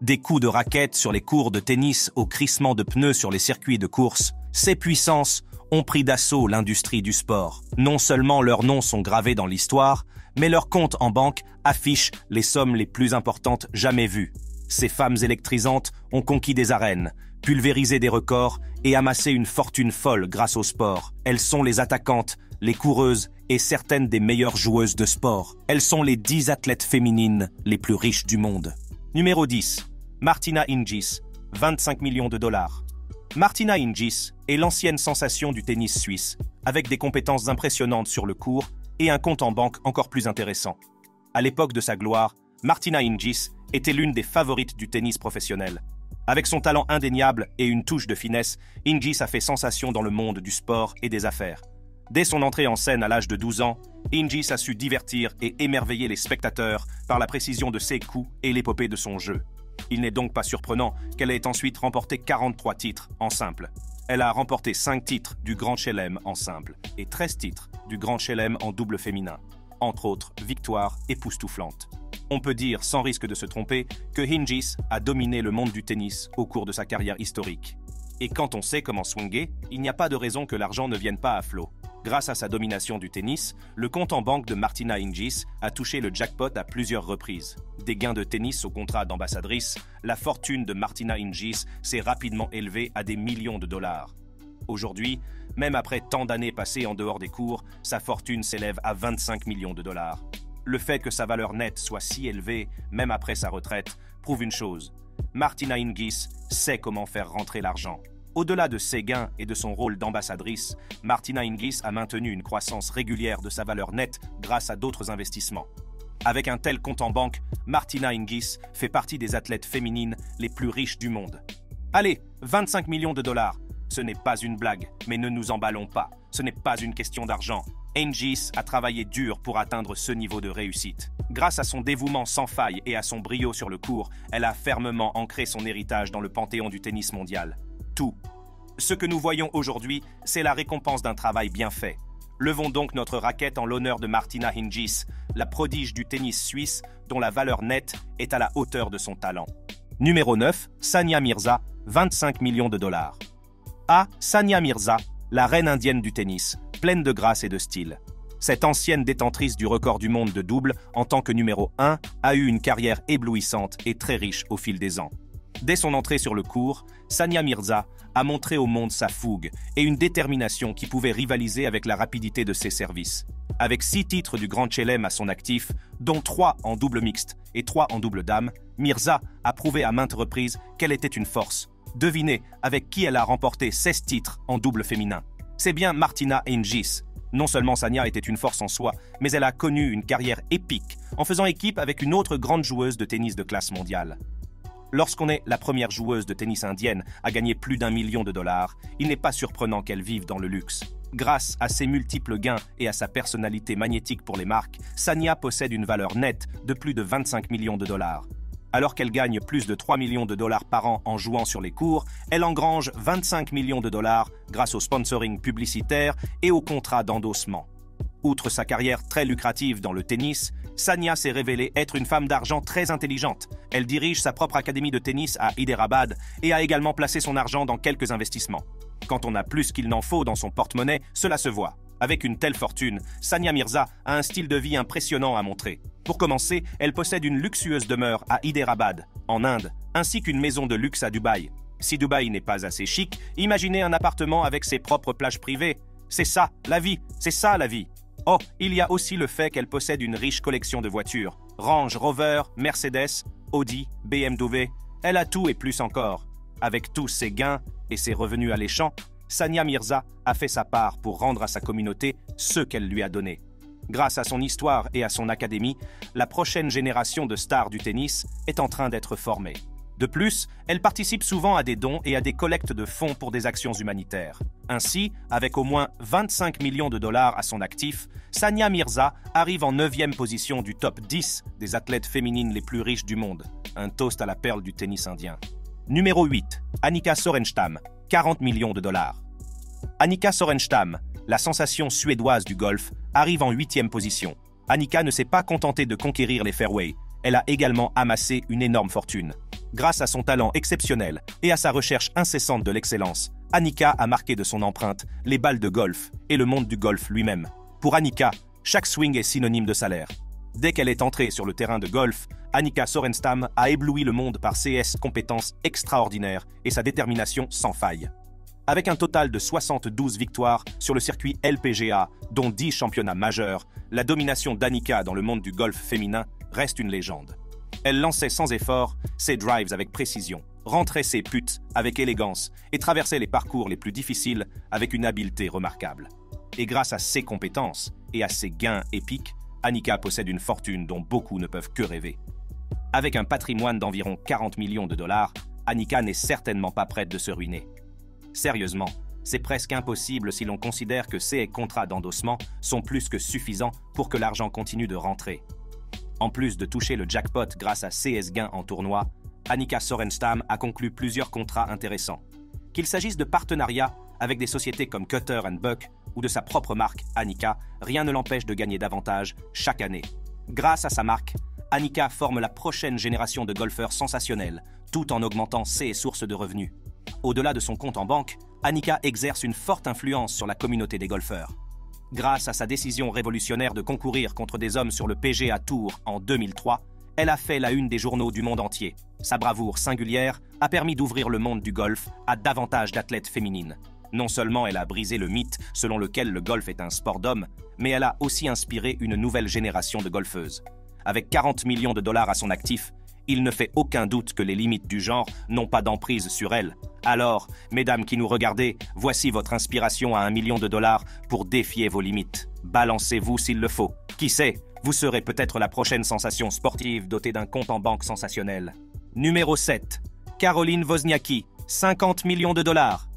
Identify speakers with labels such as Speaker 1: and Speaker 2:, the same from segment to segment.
Speaker 1: Des coups de raquette sur les cours de tennis au crissement de pneus sur les circuits de course, ces puissances ont pris d'assaut l'industrie du sport. Non seulement leurs noms sont gravés dans l'histoire, mais leurs comptes en banque affichent les sommes les plus importantes jamais vues. Ces femmes électrisantes ont conquis des arènes, pulvérisé des records et amassé une fortune folle grâce au sport. Elles sont les attaquantes, les coureuses et certaines des meilleures joueuses de sport. Elles sont les 10 athlètes féminines les plus riches du monde. Numéro 10. Martina Hingis, 25 millions de dollars. Martina Hingis est l'ancienne sensation du tennis suisse, avec des compétences impressionnantes sur le court et un compte en banque encore plus intéressant. À l'époque de sa gloire, Martina Hingis était l'une des favorites du tennis professionnel. Avec son talent indéniable et une touche de finesse, Hingis a fait sensation dans le monde du sport et des affaires. Dès son entrée en scène à l'âge de 12 ans, Hingis a su divertir et émerveiller les spectateurs par la précision de ses coups et l'épopée de son jeu. Il n'est donc pas surprenant qu'elle ait ensuite remporté 43 titres en simple. Elle a remporté 5 titres du Grand Chelem en simple et 13 titres du Grand Chelem en double féminin. Entre autres, victoires époustouflantes. On peut dire, sans risque de se tromper, que Hingis a dominé le monde du tennis au cours de sa carrière historique. Et quand on sait comment swinguer, il n'y a pas de raison que l'argent ne vienne pas à flot. Grâce à sa domination du tennis, le compte en banque de Martina Hingis a touché le jackpot à plusieurs reprises. Des gains de tennis au contrat d'ambassadrice, la fortune de Martina Hingis s'est rapidement élevée à des millions de dollars. Aujourd'hui, même après tant d'années passées en dehors des cours, sa fortune s'élève à 25 millions de dollars. Le fait que sa valeur nette soit si élevée, même après sa retraite, prouve une chose. Martina Hingis sait comment faire rentrer l'argent. Au-delà de ses gains et de son rôle d'ambassadrice, Martina Hingis a maintenu une croissance régulière de sa valeur nette grâce à d'autres investissements. Avec un tel compte en banque, Martina Hingis fait partie des athlètes féminines les plus riches du monde. Allez, 25 millions de dollars. Ce n'est pas une blague, mais ne nous emballons pas. Ce n'est pas une question d'argent. Hingis a travaillé dur pour atteindre ce niveau de réussite. Grâce à son dévouement sans faille et à son brio sur le court, elle a fermement ancré son héritage dans le panthéon du tennis mondial. Tout. Ce que nous voyons aujourd'hui, c'est la récompense d'un travail bien fait. Levons donc notre raquette en l'honneur de Martina Hingis, la prodige du tennis suisse dont la valeur nette est à la hauteur de son talent. Numéro 9, Sania Mirza, 25 millions de dollars. Sania Mirza, la reine indienne du tennis, pleine de grâce et de style. Cette ancienne détentrice du record du monde de double en tant que numéro 1 a eu une carrière éblouissante et très riche au fil des ans. Dès son entrée sur le court, Sania Mirza a montré au monde sa fougue et une détermination qui pouvait rivaliser avec la rapidité de ses services. Avec 6 titres du Grand Chelem à son actif, dont 3 en double mixte et 3 en double dame, Mirza a prouvé à maintes reprises qu'elle était une force. Devinez avec qui elle a remporté 16 titres en double féminin. C'est bien Martina Hingis. Non seulement Sania était une force en soi, mais elle a connu une carrière épique en faisant équipe avec une autre grande joueuse de tennis de classe mondiale. Lorsqu'on est la première joueuse de tennis indienne à gagner plus d'1 million de dollars, il n'est pas surprenant qu'elle vive dans le luxe. Grâce à ses multiples gains et à sa personnalité magnétique pour les marques, Sania possède une valeur nette de plus de 25 millions de dollars. Alors qu'elle gagne plus de 3 millions de dollars par an en jouant sur les courts, elle engrange 25 millions de dollars grâce au sponsoring publicitaire et aux contrats d'endossement. Outre sa carrière très lucrative dans le tennis, Sania s'est révélée être une femme d'argent très intelligente. Elle dirige sa propre académie de tennis à Hyderabad et a également placé son argent dans quelques investissements. Quand on a plus qu'il n'en faut dans son porte-monnaie, cela se voit. Avec une telle fortune, Sania Mirza a un style de vie impressionnant à montrer. Pour commencer, elle possède une luxueuse demeure à Hyderabad, en Inde, ainsi qu'une maison de luxe à Dubaï. Si Dubaï n'est pas assez chic, imaginez un appartement avec ses propres plages privées. C'est ça, la vie, c'est ça la vie. Oh, il y a aussi le fait qu'elle possède une riche collection de voitures. Range Rover, Mercedes, Audi, BMW, elle a tout et plus encore. Avec tous ses gains et ses revenus alléchants, Sania Mirza a fait sa part pour rendre à sa communauté ce qu'elle lui a donné. Grâce à son histoire et à son académie, la prochaine génération de stars du tennis est en train d'être formée. De plus, elle participe souvent à des dons et à des collectes de fonds pour des actions humanitaires. Ainsi, avec au moins 25 millions de dollars à son actif, Sania Mirza arrive en 9e position du top 10 des athlètes féminines les plus riches du monde. Un toast à la perle du tennis indien. Numéro 8. Annika Sorenstam, 40 millions de dollars. Annika Sorenstam, la sensation suédoise du golf, arrive en 8e position. Annika ne s'est pas contentée de conquérir les fairways. Elle a également amassé une énorme fortune. Grâce à son talent exceptionnel et à sa recherche incessante de l'excellence, Annika a marqué de son empreinte les balles de golf et le monde du golf lui-même. Pour Annika, chaque swing est synonyme de salaire. Dès qu'elle est entrée sur le terrain de golf, Annika Sorenstam a ébloui le monde par ses compétences extraordinaires et sa détermination sans faille. Avec un total de 72 victoires sur le circuit LPGA, dont 10 championnats majeurs, la domination d'Annika dans le monde du golf féminin reste une légende. Elle lançait sans effort ses drives avec précision, rentrait ses putts avec élégance et traversait les parcours les plus difficiles avec une habileté remarquable. Et grâce à ses compétences et à ses gains épiques, Annika possède une fortune dont beaucoup ne peuvent que rêver. Avec un patrimoine d'environ 40 millions de dollars, Annika n'est certainement pas prête de se ruiner. Sérieusement, c'est presque impossible si l'on considère que ces contrats d'endossement sont plus que suffisants pour que l'argent continue de rentrer. En plus de toucher le jackpot grâce à ses gains en tournoi, Annika Sorenstam a conclu plusieurs contrats intéressants. Qu'il s'agisse de partenariats avec des sociétés comme Cutter & Buck ou de sa propre marque, Annika, rien ne l'empêche de gagner davantage chaque année. Grâce à sa marque, Annika forme la prochaine génération de golfeurs sensationnels, tout en augmentant ses sources de revenus. Au-delà de son compte en banque, Annika exerce une forte influence sur la communauté des golfeurs. Grâce à sa décision révolutionnaire de concourir contre des hommes sur le PGA Tour en 2003, elle a fait la une des journaux du monde entier. Sa bravoure singulière a permis d'ouvrir le monde du golf à davantage d'athlètes féminines. Non seulement elle a brisé le mythe selon lequel le golf est un sport d'hommes, mais elle a aussi inspiré une nouvelle génération de golfeuses. Avec 40 millions de dollars à son actif, il ne fait aucun doute que les limites du genre n'ont pas d'emprise sur elle. Alors, mesdames qui nous regardez, voici votre inspiration à $1 million pour défier vos limites. Balancez-vous s'il le faut. Qui sait, vous serez peut-être la prochaine sensation sportive dotée d'un compte en banque sensationnel. Numéro 7. Caroline Wozniacki, 50 millions de dollars.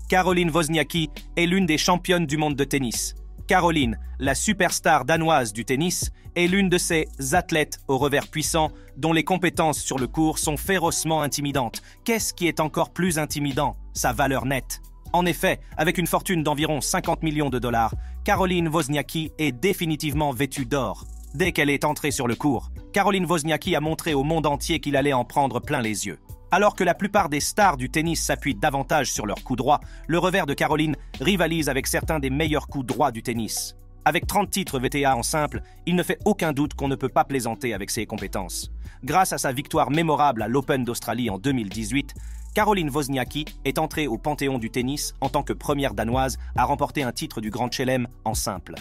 Speaker 1: Caroline Wozniacki est l'une des championnes du monde de tennis. Caroline, la superstar danoise du tennis, est l'une de ces athlètes au revers puissant dont les compétences sur le court sont férocement intimidantes. Qu'est-ce qui est encore plus intimidant? Sa valeur nette. En effet, avec une fortune d'environ 50 millions de dollars, Caroline Wozniacki est définitivement vêtue d'or. Dès qu'elle est entrée sur le court, Caroline Wozniacki a montré au monde entier qu'il allait en prendre plein les yeux. Alors que la plupart des stars du tennis s'appuient davantage sur leur coup droit, le revers de Caroline rivalise avec certains des meilleurs coups droits du tennis. Avec 30 titres WTA en simple, il ne fait aucun doute qu'on ne peut pas plaisanter avec ses compétences. Grâce à sa victoire mémorable à l'Open d'Australie en 2018, Caroline Wozniacki est entrée au panthéon du tennis en tant que première danoise à remporter un titre du Grand Chelem en simple.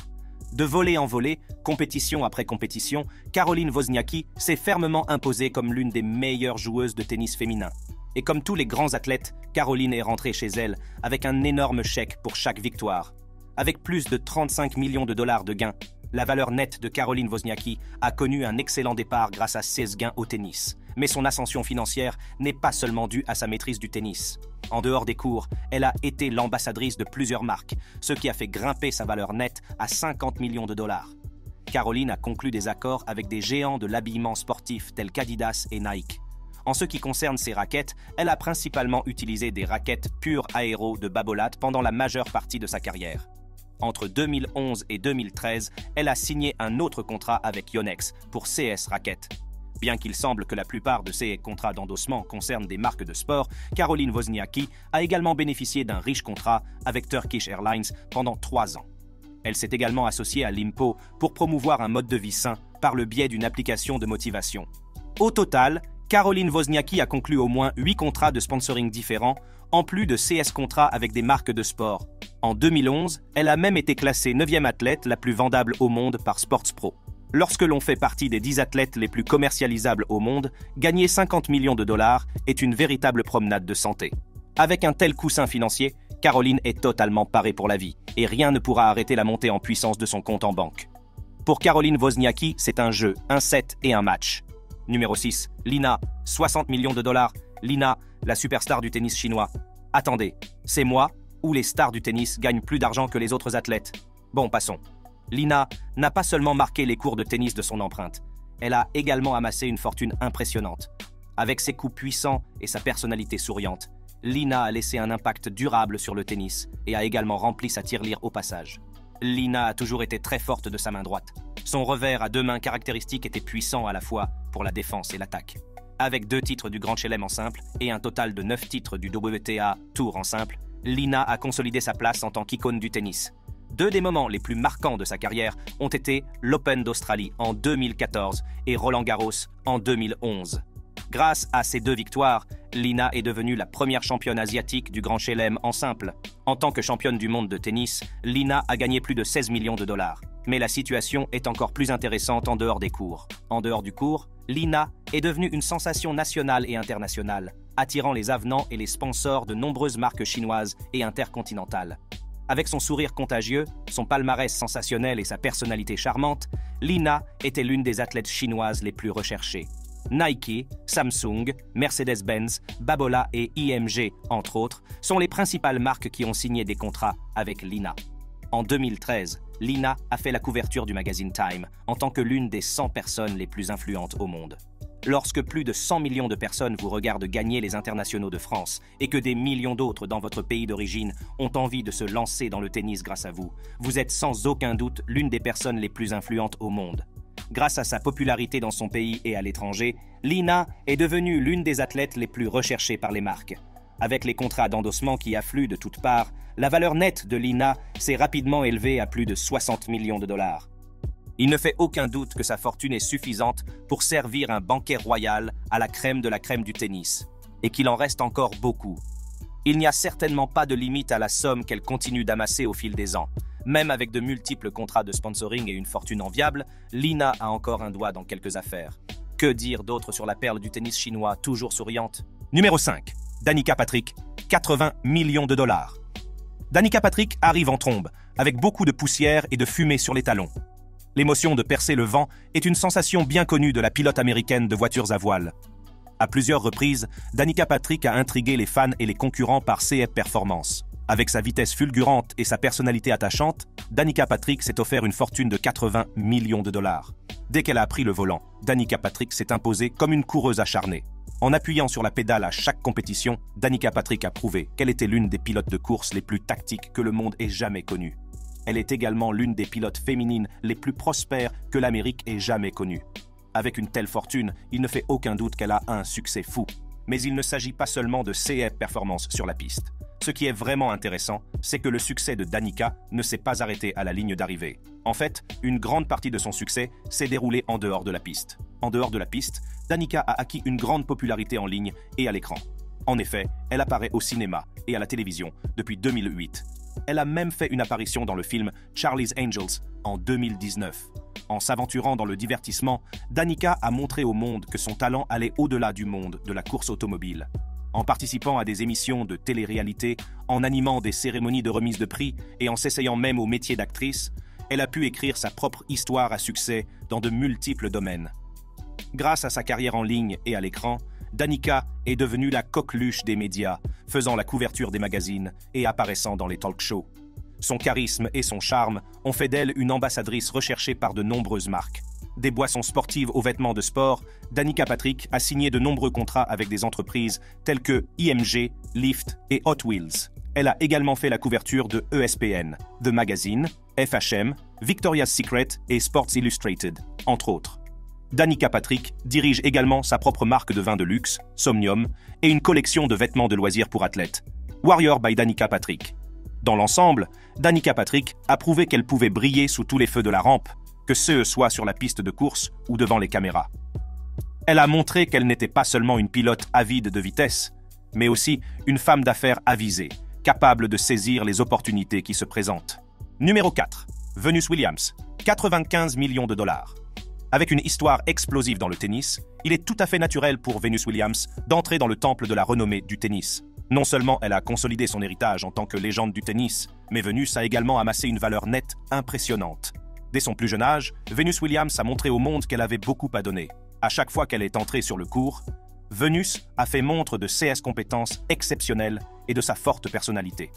Speaker 1: De volée en volée, compétition après compétition, Caroline Wozniacki s'est fermement imposée comme l'une des meilleures joueuses de tennis féminin. Et comme tous les grands athlètes, Caroline est rentrée chez elle avec un énorme chèque pour chaque victoire. Avec plus de 35 millions de dollars de gains, la valeur nette de Caroline Wozniacki a connu un excellent départ grâce à ses gains au tennis. Mais son ascension financière n'est pas seulement due à sa maîtrise du tennis. En dehors des cours, elle a été l'ambassadrice de plusieurs marques, ce qui a fait grimper sa valeur nette à 50 millions de dollars. Caroline a conclu des accords avec des géants de l'habillement sportif tels qu'Adidas et Nike. En ce qui concerne ses raquettes, elle a principalement utilisé des raquettes pures aéro de Babolat pendant la majeure partie de sa carrière. Entre 2011 et 2013, elle a signé un autre contrat avec Yonex pour CS Raquettes. Bien qu'il semble que la plupart de ces contrats d'endossement concernent des marques de sport, Caroline Wozniacki a également bénéficié d'un riche contrat avec Turkish Airlines pendant 3 ans. Elle s'est également associée à Limpo pour promouvoir un mode de vie sain par le biais d'une application de motivation. Au total, Caroline Wozniacki a conclu au moins 8 contrats de sponsoring différents, en plus de CS contrats avec des marques de sport. En 2011, elle a même été classée 9e athlète la plus vendable au monde par Sports Pro. Lorsque l'on fait partie des 10 athlètes les plus commercialisables au monde, gagner 50 millions de dollars est une véritable promenade de santé. Avec un tel coussin financier, Caroline est totalement parée pour la vie, et rien ne pourra arrêter la montée en puissance de son compte en banque. Pour Caroline Wozniacki, c'est un jeu, un set et un match. Numéro 6, Lina, 60 millions de dollars. Lina, la superstar du tennis chinois. Attendez, c'est moi ou les stars du tennis gagnent plus d'argent que les autres athlètes? Bon, passons. Lina n'a pas seulement marqué les cours de tennis de son empreinte, elle a également amassé une fortune impressionnante. Avec ses coups puissants et sa personnalité souriante, Lina a laissé un impact durable sur le tennis et a également rempli sa tirelire au passage. Lina a toujours été très forte de sa main droite. Son revers à 2 mains caractéristique était puissant à la fois pour la défense et l'attaque. Avec 2 titres du Grand Chelem en simple et un total de 9 titres du WTA Tour en simple, Lina a consolidé sa place en tant qu'icône du tennis. 2 des moments les plus marquants de sa carrière ont été l'Open d'Australie en 2014 et Roland-Garros en 2011. Grâce à ces 2 victoires, Lina est devenue la première championne asiatique du Grand Chelem en simple. En tant que championne du monde de tennis, Lina a gagné plus de 16 millions de dollars. Mais la situation est encore plus intéressante en dehors des cours. En dehors du cours, Lina est devenue une sensation nationale et internationale, attirant les avenants et les sponsors de nombreuses marques chinoises et intercontinentales. Avec son sourire contagieux, son palmarès sensationnel et sa personnalité charmante, Lina était l'une des athlètes chinoises les plus recherchées. Nike, Samsung, Mercedes-Benz, Babolat et IMG, entre autres, sont les principales marques qui ont signé des contrats avec Lina. En 2013, Lina a fait la couverture du magazine Time en tant que l'une des 100 personnes les plus influentes au monde. Lorsque plus de 100 millions de personnes vous regardent gagner les internationaux de France et que des millions d'autres dans votre pays d'origine ont envie de se lancer dans le tennis grâce à vous, vous êtes sans aucun doute l'une des personnes les plus influentes au monde. Grâce à sa popularité dans son pays et à l'étranger, Lina est devenue l'une des athlètes les plus recherchées par les marques. Avec les contrats d'endossement qui affluent de toutes parts, la valeur nette de Lina s'est rapidement élevée à plus de 60 millions de dollars. Il ne fait aucun doute que sa fortune est suffisante pour servir un banquet royal à la crème de la crème du tennis, et qu'il en reste encore beaucoup. Il n'y a certainement pas de limite à la somme qu'elle continue d'amasser au fil des ans. Même avec de multiples contrats de sponsoring et une fortune enviable, Lina a encore un doigt dans quelques affaires. Que dire d'autre sur la perle du tennis chinois, toujours souriante? Numéro 5. Danica Patrick, 80 millions de dollars. Danica Patrick arrive en trombe, avec beaucoup de poussière et de fumée sur les talons. L'émotion de percer le vent est une sensation bien connue de la pilote américaine de voitures à voile. À plusieurs reprises, Danica Patrick a intrigué les fans et les concurrents par CF Performance. Avec sa vitesse fulgurante et sa personnalité attachante, Danica Patrick s'est offert une fortune de 80 millions de dollars. Dès qu'elle a pris le volant, Danica Patrick s'est imposée comme une coureuse acharnée. En appuyant sur la pédale à chaque compétition, Danica Patrick a prouvé qu'elle était l'une des pilotes de course les plus tactiques que le monde ait jamais connues. Elle est également l'une des pilotes féminines les plus prospères que l'Amérique ait jamais connues. Avec une telle fortune, il ne fait aucun doute qu'elle a un succès fou. Mais il ne s'agit pas seulement de CF Performance sur la piste. Ce qui est vraiment intéressant, c'est que le succès de Danica ne s'est pas arrêté à la ligne d'arrivée. En fait, une grande partie de son succès s'est déroulée en dehors de la piste. En dehors de la piste, Danica a acquis une grande popularité en ligne et à l'écran. En effet, elle apparaît au cinéma et à la télévision depuis 2008. Elle a même fait une apparition dans le film Charlie's Angels en 2019. En s'aventurant dans le divertissement, Danica a montré au monde que son talent allait au-delà du monde de la course automobile. En participant à des émissions de télé-réalité, en animant des cérémonies de remise de prix et en s'essayant même au métier d'actrice, elle a pu écrire sa propre histoire à succès dans de multiples domaines. Grâce à sa carrière en ligne et à l'écran, Danica est devenue la coqueluche des médias, faisant la couverture des magazines et apparaissant dans les talk-shows. Son charisme et son charme ont fait d'elle une ambassadrice recherchée par de nombreuses marques. Des boissons sportives aux vêtements de sport, Danica Patrick a signé de nombreux contrats avec des entreprises telles que IMG, Lyft et Hot Wheels. Elle a également fait la couverture de ESPN, The Magazine, FHM, Victoria's Secret et Sports Illustrated, entre autres. Danica Patrick dirige également sa propre marque de vin de luxe, Somnium, et une collection de vêtements de loisirs pour athlètes, Warrior by Danica Patrick. Dans l'ensemble, Danica Patrick a prouvé qu'elle pouvait briller sous tous les feux de la rampe, que ce soit sur la piste de course ou devant les caméras. Elle a montré qu'elle n'était pas seulement une pilote avide de vitesse, mais aussi une femme d'affaires avisée, capable de saisir les opportunités qui se présentent. Numéro 4. Venus Williams, 95 millions de dollars. Avec une histoire explosive dans le tennis, il est tout à fait naturel pour Venus Williams d'entrer dans le temple de la renommée du tennis. Non seulement elle a consolidé son héritage en tant que légende du tennis, mais Venus a également amassé une valeur nette impressionnante. Dès son plus jeune âge, Venus Williams a montré au monde qu'elle avait beaucoup à donner. À chaque fois qu'elle est entrée sur le court, Venus a fait montre de ses compétences exceptionnelles et de sa forte personnalité.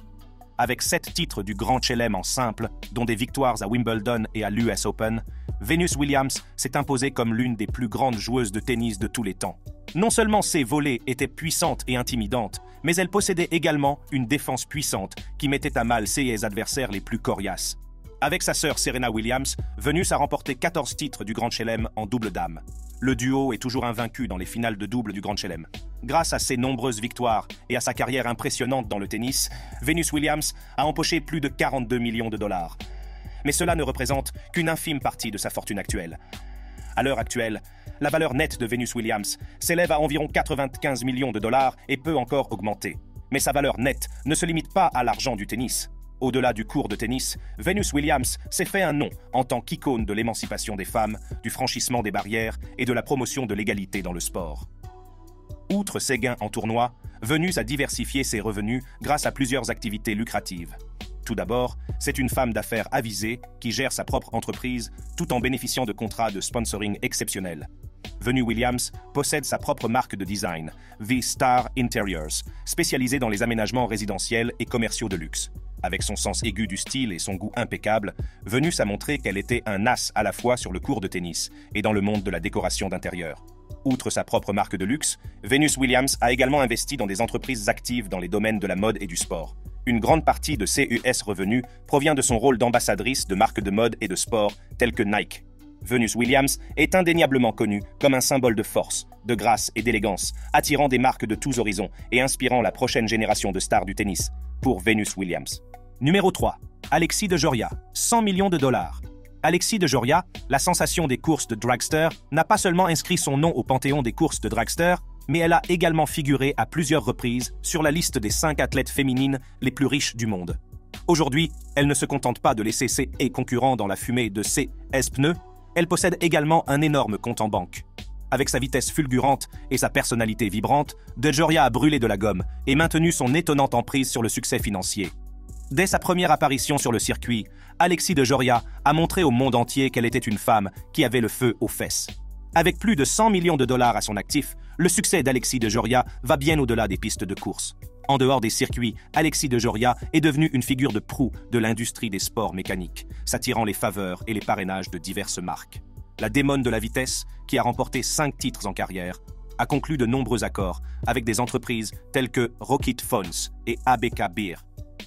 Speaker 1: Avec 7 titres du Grand Chelem en simple, dont des victoires à Wimbledon et à l'US Open, Venus Williams s'est imposée comme l'une des plus grandes joueuses de tennis de tous les temps. Non seulement ses volées étaient puissantes et intimidantes, mais elle possédait également une défense puissante qui mettait à mal ses adversaires les plus coriaces. Avec sa sœur Serena Williams, Venus a remporté 14 titres du Grand Chelem en double dame. Le duo est toujours invaincu dans les finales de double du Grand Chelem. Grâce à ses nombreuses victoires et à sa carrière impressionnante dans le tennis, Venus Williams a empoché plus de 42 millions de dollars. Mais cela ne représente qu'une infime partie de sa fortune actuelle. À l'heure actuelle, la valeur nette de Venus Williams s'élève à environ 95 millions de dollars et peut encore augmenter. Mais sa valeur nette ne se limite pas à l'argent du tennis. Au-delà du court de tennis, Venus Williams s'est fait un nom en tant qu'icône de l'émancipation des femmes, du franchissement des barrières et de la promotion de l'égalité dans le sport. Outre ses gains en tournoi, Venus a diversifié ses revenus grâce à plusieurs activités lucratives. Tout d'abord, c'est une femme d'affaires avisée qui gère sa propre entreprise tout en bénéficiant de contrats de sponsoring exceptionnels. Venus Williams possède sa propre marque de design, V-Star Interiors, spécialisée dans les aménagements résidentiels et commerciaux de luxe. Avec son sens aigu du style et son goût impeccable, Venus a montré qu'elle était un as à la fois sur le court de tennis et dans le monde de la décoration d'intérieur. Outre sa propre marque de luxe, Venus Williams a également investi dans des entreprises actives dans les domaines de la mode et du sport. Une grande partie de ses US revenus provient de son rôle d'ambassadrice de marques de mode et de sport telles que Nike. Venus Williams est indéniablement connue comme un symbole de force, de grâce et d'élégance, attirant des marques de tous horizons et inspirant la prochaine génération de stars du tennis. Pour Venus Williams. Numéro 3. Alexis de Joria, 100 millions de dollars. Alexis de Joria, la sensation des courses de dragster, n'a pas seulement inscrit son nom au panthéon des courses de dragster, mais elle a également figuré à plusieurs reprises sur la liste des 5 athlètes féminines les plus riches du monde. Aujourd'hui, elle ne se contente pas de laisser ses concurrents dans la fumée de CS pneus, elle possède également un énorme compte en banque. Avec sa vitesse fulgurante et sa personnalité vibrante, De Joria a brûlé de la gomme et maintenu son étonnante emprise sur le succès financier. Dès sa première apparition sur le circuit, Alexis de Joria a montré au monde entier qu'elle était une femme qui avait le feu aux fesses. Avec plus de 100 millions de dollars à son actif, le succès d'Alexis de Joria va bien au-delà des pistes de course. En dehors des circuits, Alexis de Joria est devenu une figure de proue de l'industrie des sports mécaniques, s'attirant les faveurs et les parrainages de diverses marques. La démone de la vitesse, qui a remporté 5 titres en carrière, a conclu de nombreux accords avec des entreprises telles que Rocket Phones et ABK Beer.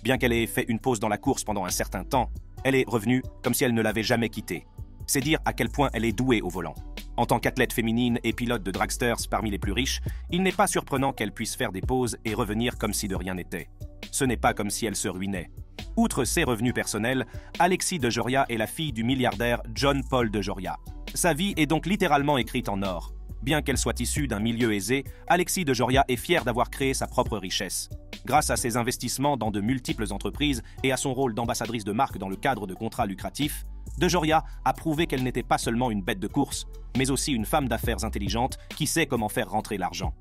Speaker 1: Bien qu'elle ait fait une pause dans la course pendant un certain temps, elle est revenue comme si elle ne l'avait jamais quittée. C'est dire à quel point elle est douée au volant. En tant qu'athlète féminine et pilote de dragsters parmi les plus riches, il n'est pas surprenant qu'elle puisse faire des pauses et revenir comme si de rien n'était. Ce n'est pas comme si elle se ruinait. Outre ses revenus personnels, Alexis de Joria est la fille du milliardaire John Paul de Joria. Sa vie est donc littéralement écrite en or. Bien qu'elle soit issue d'un milieu aisé, Alexis de Joria est fier d'avoir créé sa propre richesse. Grâce à ses investissements dans de multiples entreprises et à son rôle d'ambassadrice de marque dans le cadre de contrats lucratifs, de Joria a prouvé qu'elle n'était pas seulement une bête de course, mais aussi une femme d'affaires intelligente qui sait comment faire rentrer l'argent.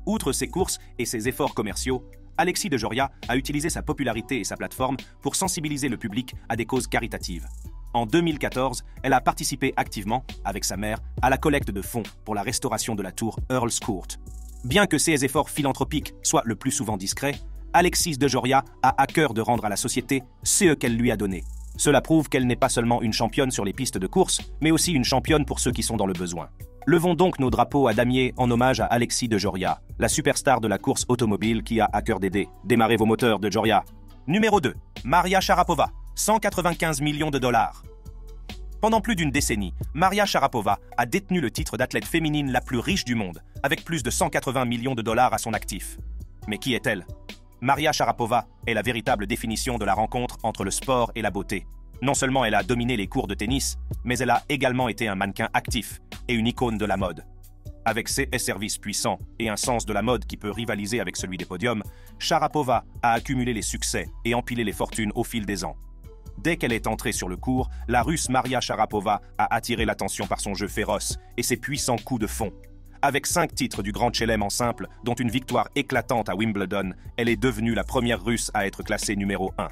Speaker 1: Outre ses courses et ses efforts commerciaux, Alexis de Joria a utilisé sa popularité et sa plateforme pour sensibiliser le public à des causes caritatives. En 2014, elle a participé activement, avec sa mère, à la collecte de fonds pour la restauration de la tour Earl's Court. Bien que ses efforts philanthropiques soient le plus souvent discrets, Alexis de Joria a à cœur de rendre à la société ce qu'elle lui a donné. Cela prouve qu'elle n'est pas seulement une championne sur les pistes de course, mais aussi une championne pour ceux qui sont dans le besoin. Levons donc nos drapeaux à damier en hommage à Alexis de Joria, la superstar de la course automobile qui a à cœur d'aider. Démarrez vos moteurs de Joria. Numéro 2. Maria Sharapova, 195 millions de dollars. Pendant plus d'une décennie, Maria Sharapova a détenu le titre d'athlète féminine la plus riche du monde, avec plus de 180 millions de dollars à son actif. Mais qui est-elle ? Maria Sharapova est la véritable définition de la rencontre entre le sport et la beauté. Non seulement elle a dominé les cours de tennis, mais elle a également été un mannequin actif et une icône de la mode. Avec ses services puissants et un sens de la mode qui peut rivaliser avec celui des podiums, Sharapova a accumulé les succès et empilé les fortunes au fil des ans. Dès qu'elle est entrée sur le court, la Russe Maria Sharapova a attiré l'attention par son jeu féroce et ses puissants coups de fond. Avec 5 titres du Grand Chelem en simple, dont une victoire éclatante à Wimbledon, elle est devenue la première Russe à être classée numéro 1.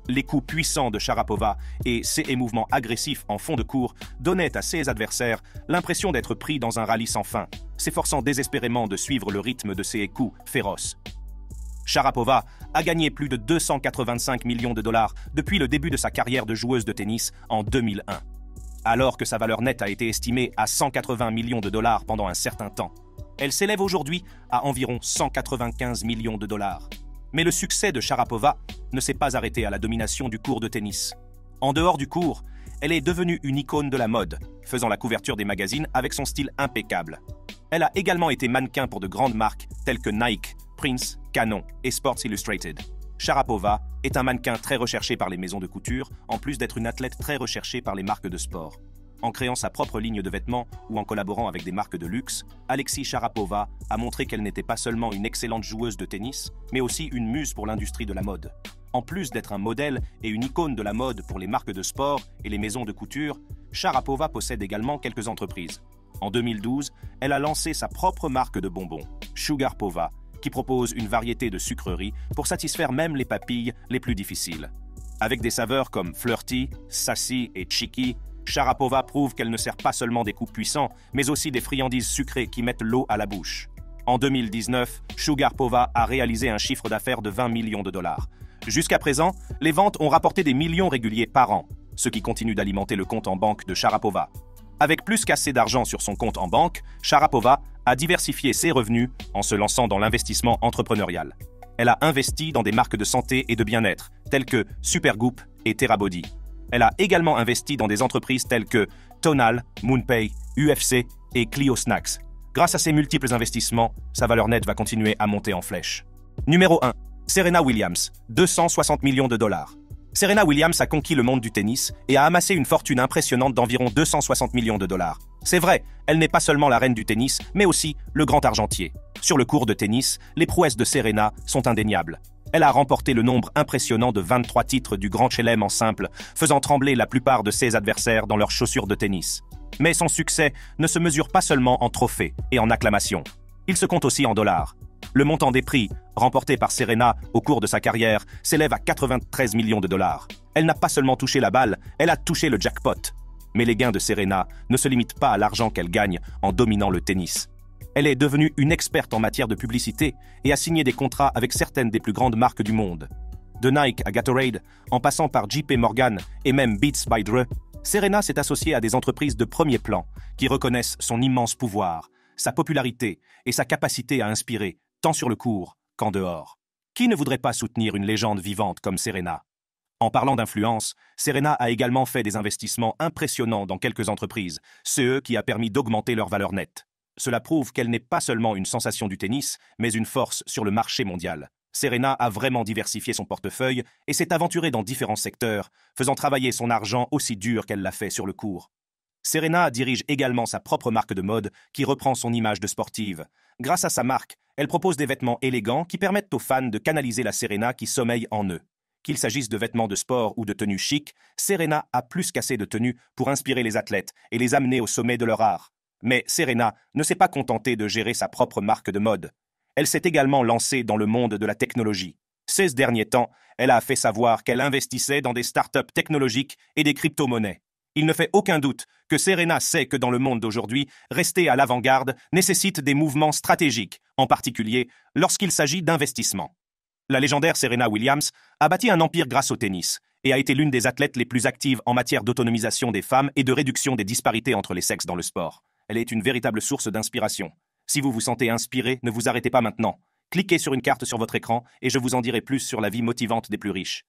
Speaker 1: Les coups puissants de Sharapova et ses mouvements agressifs en fond de court donnaient à ses adversaires l'impression d'être pris dans un rallye sans fin, s'efforçant désespérément de suivre le rythme de ses coups féroces. Sharapova a gagné plus de 285 millions de dollars depuis le début de sa carrière de joueuse de tennis en 2001, alors que sa valeur nette a été estimée à 180 millions de dollars pendant un certain temps. Elle s'élève aujourd'hui à environ 195 millions de dollars. Mais le succès de Sharapova ne s'est pas arrêté à la domination du court de tennis. En dehors du court, Elle est devenue une icône de la mode, faisant la couverture des magazines avec son style impeccable. Elle a également été mannequin pour de grandes marques telles que Nike, Prince, Canon et Sports Illustrated. Sharapova est un mannequin très recherché par les maisons de couture, en plus d'être une athlète très recherchée par les marques de sport. En créant sa propre ligne de vêtements ou en collaborant avec des marques de luxe, Alexis Sharapova a montré qu'elle n'était pas seulement une excellente joueuse de tennis, mais aussi une muse pour l'industrie de la mode. En plus d'être un modèle et une icône de la mode pour les marques de sport et les maisons de couture, Sharapova possède également quelques entreprises. En 2012, elle a lancé sa propre marque de bonbons, Sugarpova, qui propose une variété de sucreries pour satisfaire même les papilles les plus difficiles. Avec des saveurs comme Flirty, Sassy et Cheeky, Sharapova prouve qu'elle ne sert pas seulement des coups puissants, mais aussi des friandises sucrées qui mettent l'eau à la bouche. En 2019, Sugarpova a réalisé un chiffre d'affaires de 20 millions de dollars. Jusqu'à présent, les ventes ont rapporté des millions réguliers par an, ce qui continue d'alimenter le compte en banque de Sharapova. Avec plus qu'assez d'argent sur son compte en banque, Sharapova a diversifié ses revenus en se lançant dans l'investissement entrepreneurial. Elle a investi dans des marques de santé et de bien-être, telles que Supergoop et TerraBody. Elle a également investi dans des entreprises telles que Tonal, MoonPay, UFC et Clio Snacks. Grâce à ces multiples investissements, sa valeur nette va continuer à monter en flèche. Numéro 1. Serena Williams, 260 millions de dollars. Serena Williams a conquis le monde du tennis et a amassé une fortune impressionnante d'environ 260 millions de dollars. C'est vrai, elle n'est pas seulement la reine du tennis, mais aussi le grand argentier. Sur le court de tennis, les prouesses de Serena sont indéniables. Elle a remporté le nombre impressionnant de 23 titres du Grand Chelem en simple, faisant trembler la plupart de ses adversaires dans leurs chaussures de tennis. Mais son succès ne se mesure pas seulement en trophées et en acclamations. Il se compte aussi en dollars. Le montant des prix, remportés par Serena au cours de sa carrière, s'élève à 93 millions de dollars. Elle n'a pas seulement touché la balle, elle a touché le jackpot. Mais les gains de Serena ne se limitent pas à l'argent qu'elle gagne en dominant le tennis. Elle est devenue une experte en matière de publicité et a signé des contrats avec certaines des plus grandes marques du monde. De Nike à Gatorade, en passant par JP Morgan et même Beats by Dre, Serena s'est associée à des entreprises de premier plan qui reconnaissent son immense pouvoir, sa popularité et sa capacité à inspirer, tant sur le court qu'en dehors. Qui ne voudrait pas soutenir une légende vivante comme Serena? En parlant d'influence, Serena a également fait des investissements impressionnants dans quelques entreprises, ce qui a permis d'augmenter leur valeur nette. Cela prouve qu'elle n'est pas seulement une sensation du tennis, mais une force sur le marché mondial. Serena a vraiment diversifié son portefeuille et s'est aventurée dans différents secteurs, faisant travailler son argent aussi dur qu'elle l'a fait sur le court. Serena dirige également sa propre marque de mode qui reprend son image de sportive. Grâce à sa marque, elle propose des vêtements élégants qui permettent aux fans de canaliser la Serena qui sommeille en eux. Qu'il s'agisse de vêtements de sport ou de tenues chic, Serena a plus qu'assez de tenues pour inspirer les athlètes et les amener au sommet de leur art. Mais Serena ne s'est pas contentée de gérer sa propre marque de mode. Elle s'est également lancée dans le monde de la technologie. Ces derniers temps, elle a fait savoir qu'elle investissait dans des startups technologiques et des crypto-monnaies. Il ne fait aucun doute que Serena sait que dans le monde d'aujourd'hui, rester à l'avant-garde nécessite des mouvements stratégiques, en particulier lorsqu'il s'agit d'investissement. La légendaire Serena Williams a bâti un empire grâce au tennis et a été l'une des athlètes les plus actives en matière d'autonomisation des femmes et de réduction des disparités entre les sexes dans le sport. Elle est une véritable source d'inspiration. Si vous vous sentez inspiré, ne vous arrêtez pas maintenant. Cliquez sur une carte sur votre écran et je vous en dirai plus sur la vie motivante des plus riches.